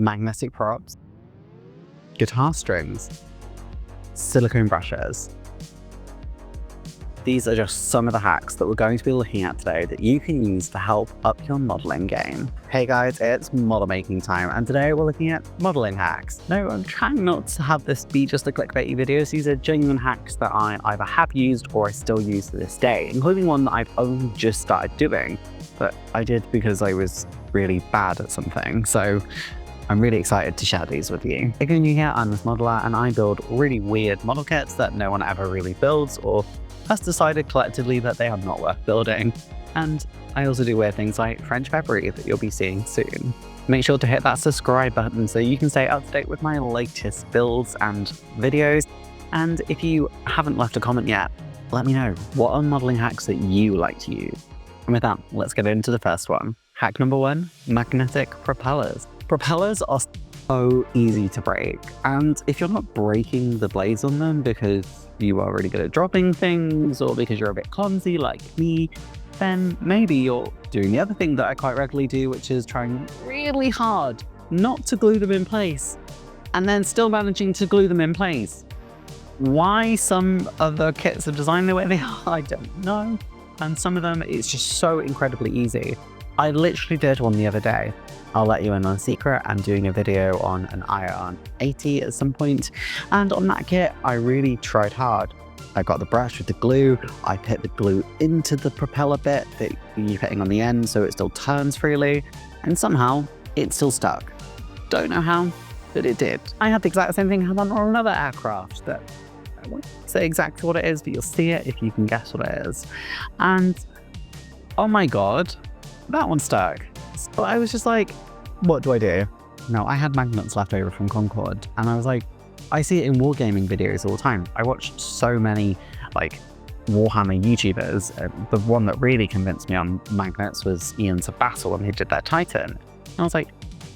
magnetic props, guitar strings, silicone brushes. These are just some of the hacks that we're going to be looking at today that you can use to help up your modeling game. Hey guys, it's model making time, and today we're looking at modeling hacks. No, I'm trying not to have this be just a clickbaity video. These are genuine hacks that I either have used or I still use to this day, including one that I've only just started doing, but I did because I was really bad at something. So I'm really excited to share these with you. If you're new here, I'm this modeler and I build really weird model kits that no one ever really builds or has decided collectively that they are not worth building. And I also do weird things like French peppery that you'll be seeing soon. Make sure to hit that subscribe button so you can stay up to date with my latest builds and videos. And if you haven't left a comment yet, let me know what are modeling hacks that you like to use. And with that, let's get into the first one. Hack number 1, magnetic propellers. Propellers are so easy to break, and if you're not breaking the blades on them because you are really good at dropping things or because you're a bit clumsy like me, then maybe you're doing the other thing that I quite regularly do, which is trying really hard not to glue them in place and then still managing to glue them in place. Why some other kits are designed the way they are, I don't know. And some of them, it's just so incredibly easy. I literally did one the other day. I'll let you in on a secret. I'm doing a video on an Iron 80 at some point, and on that kit, I really tried hard. I got the brush with the glue, I put the glue into the propeller bit that you're putting on the end so it still turns freely, and somehow it still stuck. Don't know how, but it did. I had the exact same thing happen on another aircraft that I won't say exactly what it is, but you'll see it if you can guess what it is. And oh my god, that one stuck. So I was just like, what do I do? No, I had magnets left over from Concord, and I was like, I see it in wargaming videos all the time. I watched so many like Warhammer YouTubers. The one that really convinced me on magnets was Ian's Battle when they did their Titan. And I was like,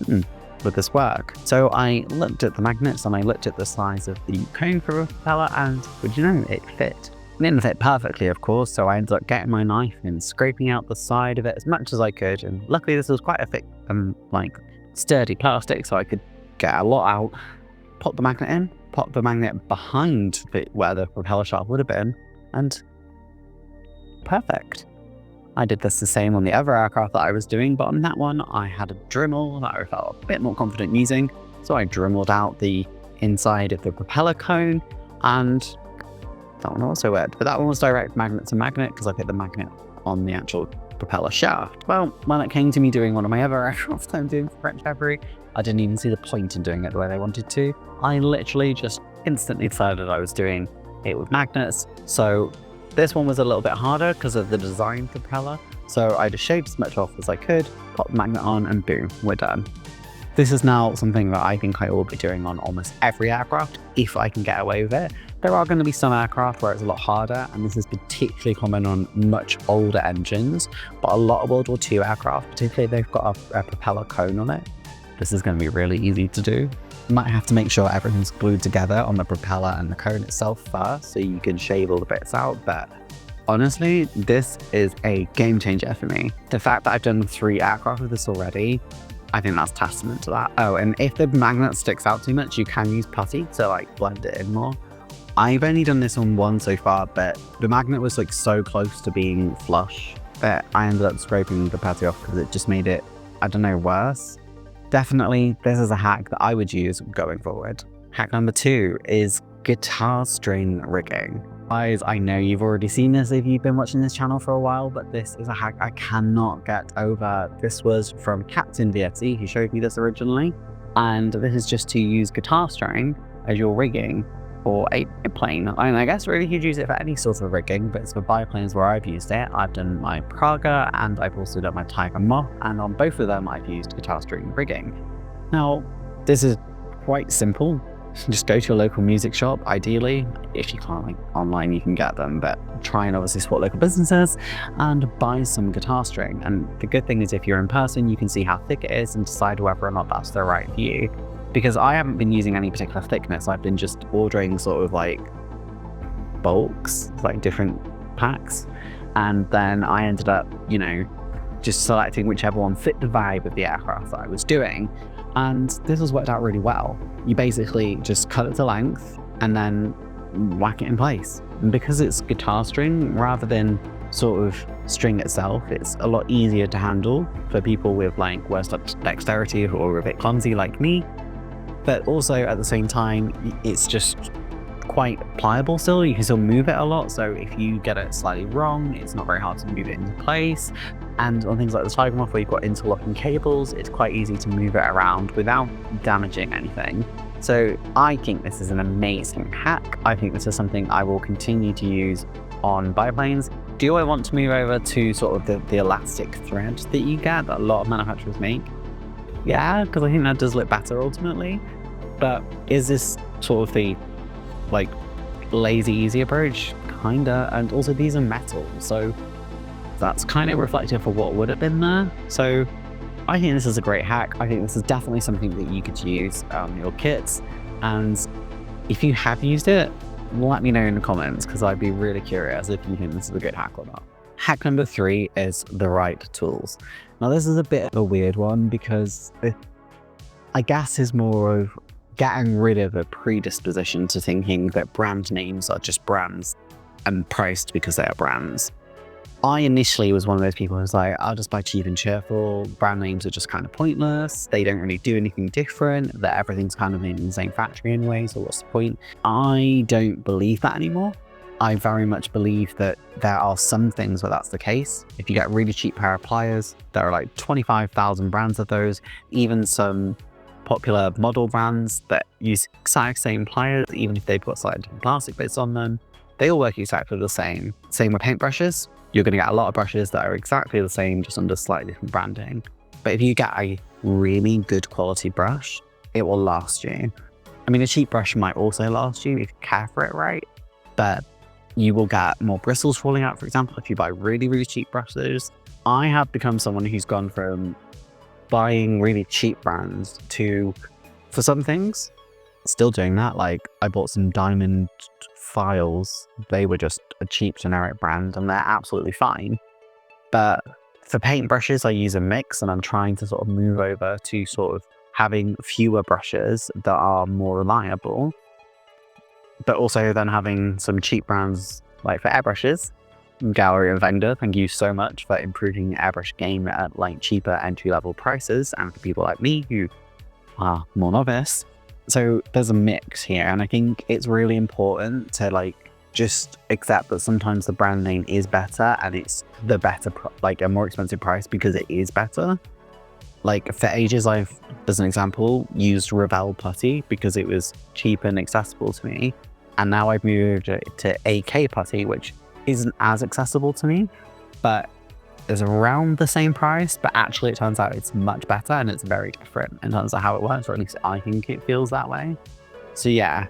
would this work? So I looked at the magnets and I looked at the size of the cone for a propeller, and would you know, it fit. It didn't fit perfectly, of course, so I ended up getting my knife and scraping out the side of it as much as I could, and luckily this was quite a thick like sturdy plastic, so I could get a lot out, pop the magnet in, pop the magnet behind where the propeller shaft would have been, and perfect. I did this the same on the other aircraft that I was doing, but on that one I had a Dremel that I felt a bit more confident using, so I dremeled out the inside of the propeller cone, and that one also worked, but that one was direct magnet to magnet because I put the magnet on the actual propeller shaft. Well, when it came to me doing one of my other aircraft I'm doing for French peppery, I didn't even see the point in doing it the way they wanted to. I literally just instantly decided I was doing it with magnets. So this one was a little bit harder because of the design propeller. So I just shaved as much off as I could, pop the magnet on, and boom, we're done. This is now something that I think I will be doing on almost every aircraft if I can get away with it. There are going to be some aircraft where it's a lot harder, and this is particularly common on much older engines, but a lot of World War II aircraft, particularly if they've got a propeller cone on it, this is going to be really easy to do. You might have to make sure everything's glued together on the propeller and the cone itself first so you can shave all the bits out, but honestly, this is a game changer for me. The fact that I've done 3 aircraft with this already, I think that's testament to that. Oh, and if the magnet sticks out too much, you can use putty to like blend it in more. I've only done this on one so far, but the magnet was like so close to being flush that I ended up scraping the putty off because it just made it, I don't know, worse. Definitely, this is a hack that I would use going forward. Hack number 2 is guitar string rigging. Guys, I know you've already seen this if you've been watching this channel for a while, but this is a hack I cannot get over. This was from Captain VFC, who showed me this originally, and this is just to use guitar string as your rigging for a biplane. And I guess really you'd use it for any sort of rigging, but it's for biplanes where I've used it. I've done my Praga and I've also done my Tiger Moth, and on both of them I've used guitar string rigging. Now, this is quite simple. Just go to your local music shop, ideally. If you can't, like online, you can get them, but try and obviously support local businesses and buy some guitar string. And the good thing is if you're in person, you can see how thick it is and decide whether or not that's the right for you. Because I haven't been using any particular thickness, I've been just ordering sort of like bulks, like different packs. And then I ended up, you know, just selecting whichever one fit the vibe of the aircraft that I was doing. And this has worked out really well. You basically just cut it to length and then whack it in place. And because it's guitar string rather than sort of string itself, it's a lot easier to handle for people with like worse dexterity or a bit clumsy like me. But also at the same time, it's just quite pliable still. You can still move it a lot. So if you get it slightly wrong, it's not very hard to move it into place. And on things like the slide off where you've got interlocking cables, it's quite easy to move it around without damaging anything. So I think this is an amazing hack. I think this is something I will continue to use on biplanes. Do I want to move over to sort of the elastic thread that you get that a lot of manufacturers make? Yeah, because I think that does look better ultimately. But is this sort of the like lazy easy approach? Kinda. And also these are metal, so that's kind of reflective of what would have been there. So I think this is a great hack. I think this is definitely something that you could use on your kits. And if you have used it, let me know in the comments, because I'd be really curious if you think this is a good hack or not. Hack number 3 is the right tools. Now this is a bit of a weird one because I guess is more of getting rid of a predisposition to thinking that brand names are just brands and priced because they are brands. I initially was one of those people who was like, I'll just buy cheap and cheerful. Brand names are just kind of pointless. They don't really do anything different. That everything's kind of made in the same factory anyway, so what's the point? I don't believe that anymore. I very much believe that there are some things where that's the case. If you get a really cheap pair of pliers, there are like 25,000 brands of those, even some popular model brands that use exact same pliers, even if they've got slightly different plastic bits on them. They all work exactly the same. Same with paintbrushes. You're going to get a lot of brushes that are exactly the same, just under slightly different branding. But if you get a really good quality brush, it will last you. I mean, a cheap brush might also last you if you care for it right, but you will get more bristles falling out, for example, if you buy really, really cheap brushes. I have become someone who's gone from buying really cheap brands to, for some things, still doing that. Like I bought some diamond files. They were just a cheap generic brand and they're absolutely fine. But for paintbrushes, I use a mix, and I'm trying to sort of move over to sort of having fewer brushes that are more reliable, but also then having some cheap brands like for airbrushes. Gallery and Vendor, thank you so much for improving the airbrush game at like cheaper entry-level prices, and for people like me who are more novice. So there's a mix here, and I think it's really important to like just accept that sometimes the brand name is better and it's the better, like a more expensive price because it is better. Like for ages, I've, as an example, used Revell putty because it was cheap and accessible to me. And now I've moved to AK putty, which isn't as accessible to me, but is around the same price, but actually it turns out it's much better and it's very different in terms of how it works, or at least I think it feels that way. So yeah,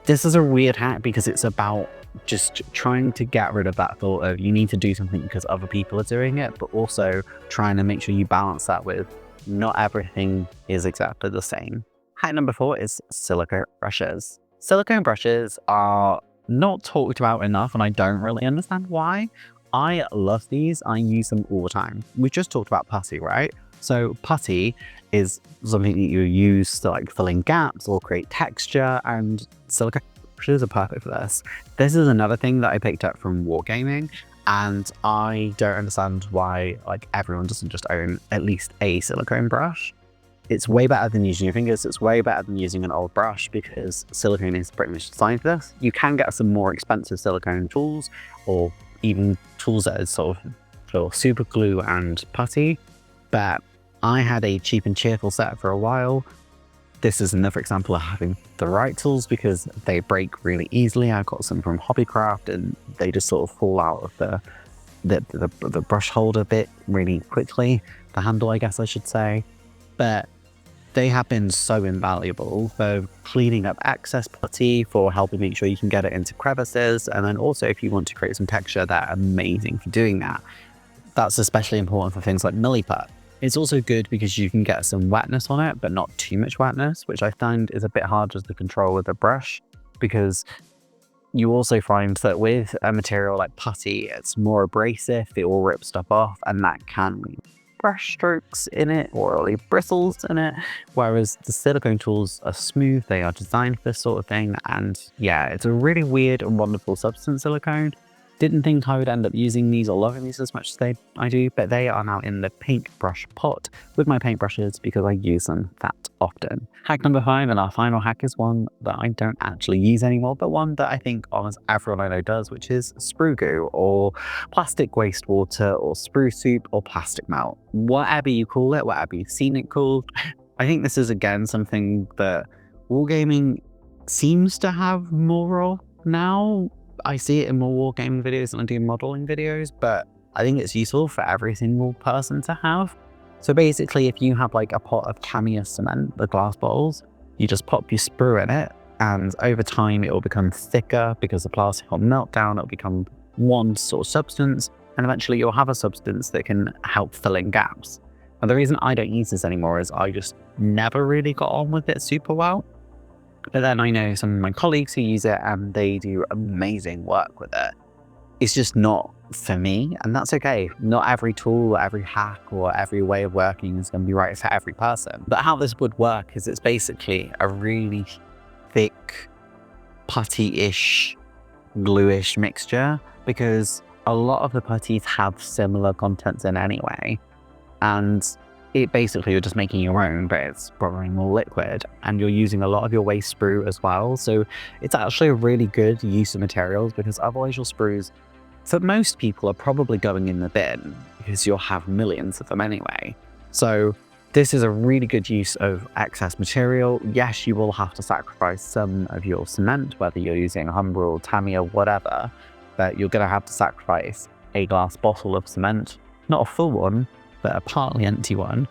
this is a weird hack because it's about just trying to get rid of that thought of you need to do something because other people are doing it, but also trying to make sure you balance that with not everything is exactly the same. Hack number 4 is silicone brushes. Silicone brushes are not talked about enough, and I don't really understand why. I love these. I use them all the time. We just talked about putty, right? So putty is something that you use to like fill in gaps or create texture, and silicone brushes are perfect for this. This is another thing that I picked up from wargaming, and I don't understand why like everyone doesn't just own at least a silicone brush. It's way better than using your fingers. It's way better than using an old brush because silicone is pretty much designed for this. You can get some more expensive silicone tools, or even tools that are sort of for super glue and putty, but I had a cheap and cheerful set for a while. This is another example of having the right tools because they break really easily. I got some from Hobbycraft and they just sort of fall out of the brush holder bit really quickly. The handle, I guess I should say. But they have been so invaluable for cleaning up excess putty, for helping make sure you can get it into crevices, and then also if you want to create some texture, they're amazing for doing that. That's especially important for things like milliput. It's also good because you can get some wetness on it, but not too much wetness, which I find is a bit harder to control with a brush, because you also find that with a material like putty, it's more abrasive, it will rip stuff off, and that can brush strokes in it or really bristles in it, whereas the silicone tools are smooth, they are designed for this sort of thing, and yeah, it's a really weird and wonderful substance, silicone. Didn't think I would end up using these or loving these as much as I do, but they are now in the paintbrush pot with my paintbrushes because I use them that often. Hack number 5, and our final hack, is one that I don't actually use anymore, but one that I think almost everyone I know does, which is Sprue Goo, or plastic wastewater, or Spruce Soup, or plastic melt. Whatever you call it, whatever you've seen it called. I think this is again something that wargaming seems to have more of now. I see it in more wargaming videos than I do modeling videos, but I think it's useful for every single person to have. So basically, if you have like a pot of Tamiya cement, the glass bottles, you just pop your sprue in it, and over time it will become thicker because the plastic will melt down, it'll become one sort of substance, and eventually you'll have a substance that can help fill in gaps. And the reason I don't use this anymore is I just never really got on with it super well. But then I know some of my colleagues who use it and they do amazing work with it. It's just not for me, and that's okay. Not every tool, every hack, or every way of working is going to be right for every person. But how this would work is it's basically a really thick, putty-ish, glue-ish mixture, because a lot of the putties have similar contents in anyway. And it basically, you're just making your own, but it's probably more liquid, and you're using a lot of your waste sprue as well. So it's actually a really good use of materials, because otherwise your sprues, for most people, are probably going in the bin because you'll have millions of them anyway. So this is a really good use of excess material. Yes, you will have to sacrifice some of your cement, whether you're using Humber or Tamiya, whatever, but you're going to have to sacrifice a glass bottle of cement, not a full one, but a partly empty one.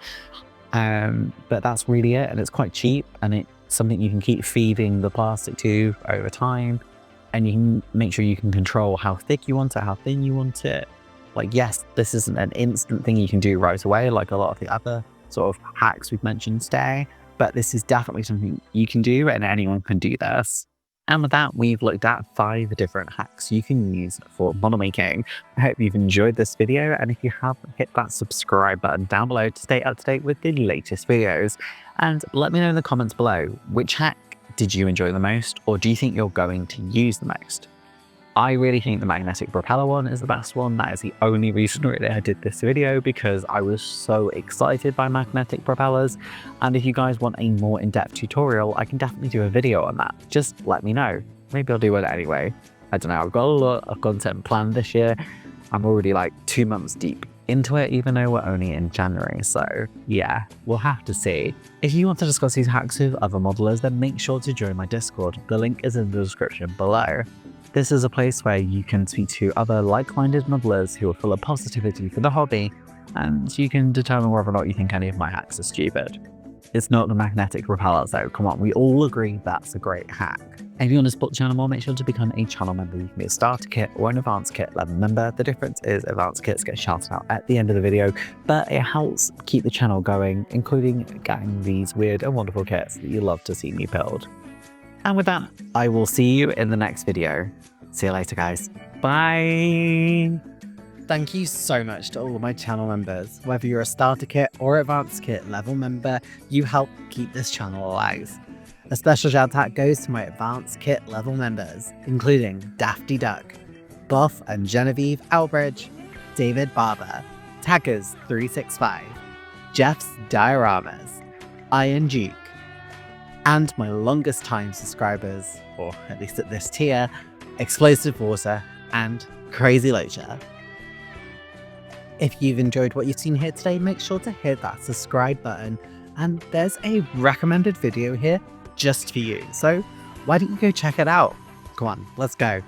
But that's really it, and it's quite cheap, and it's something you can keep feeding the plastic to over time, and you can make sure you can control how thick you want it, how thin you want it. Like, yes, this isn't an instant thing you can do right away like a lot of the other sort of hacks we've mentioned today, but this is definitely something you can do, and anyone can do this. And with that, we've looked at 5 different hacks you can use for model making. I hope you've enjoyed this video, and if you have, hit that subscribe button down below to stay up to date with the latest videos. And let me know in the comments below, which hack did you enjoy the most, or do you think you're going to use the most? I really think the magnetic propeller one is the best one. That is the only reason really I did this video, because I was so excited by magnetic propellers. And if you guys want a more in-depth tutorial, I can definitely do a video on that. Just let me know. Maybe I'll do it anyway. I don't know, I've got a lot of content planned this year. I'm already like 2 months deep into it, even though we're only in January. So yeah, we'll have to see. If you want to discuss these hacks with other modelers, then make sure to join my Discord. The link is in the description below. This is a place where you can speak to other like-minded modelers who are full of positivity for the hobby, and you can determine whether or not you think any of my hacks are stupid. It's not the magnetic propellers though, come on, we all agree that's a great hack. If you want to support the channel more, make sure to become a channel member. You can be a starter kit or an advanced kit level member. The difference is advanced kits get shouted out at the end of the video, but it helps keep the channel going, including getting these weird and wonderful kits that you love to see me build. And with that, I will see you in the next video. See you later, guys. Bye! Thank you so much to all of my channel members. Whether you're a starter kit or advanced kit level member, you help keep this channel alive. A special shout out goes to my advanced kit level members, including Dafty Duck, Buff and Genevieve Albridge, David Barber, Taggers365, Jeff's Dioramas, Iron Duke, and my longest time subscribers, or at least at this tier, Explosive Water and Crazy Loacher. If you've enjoyed what you've seen here today, make sure to hit that subscribe button, and there's a recommended video here just for you, so why don't you go check it out? Come on, let's go.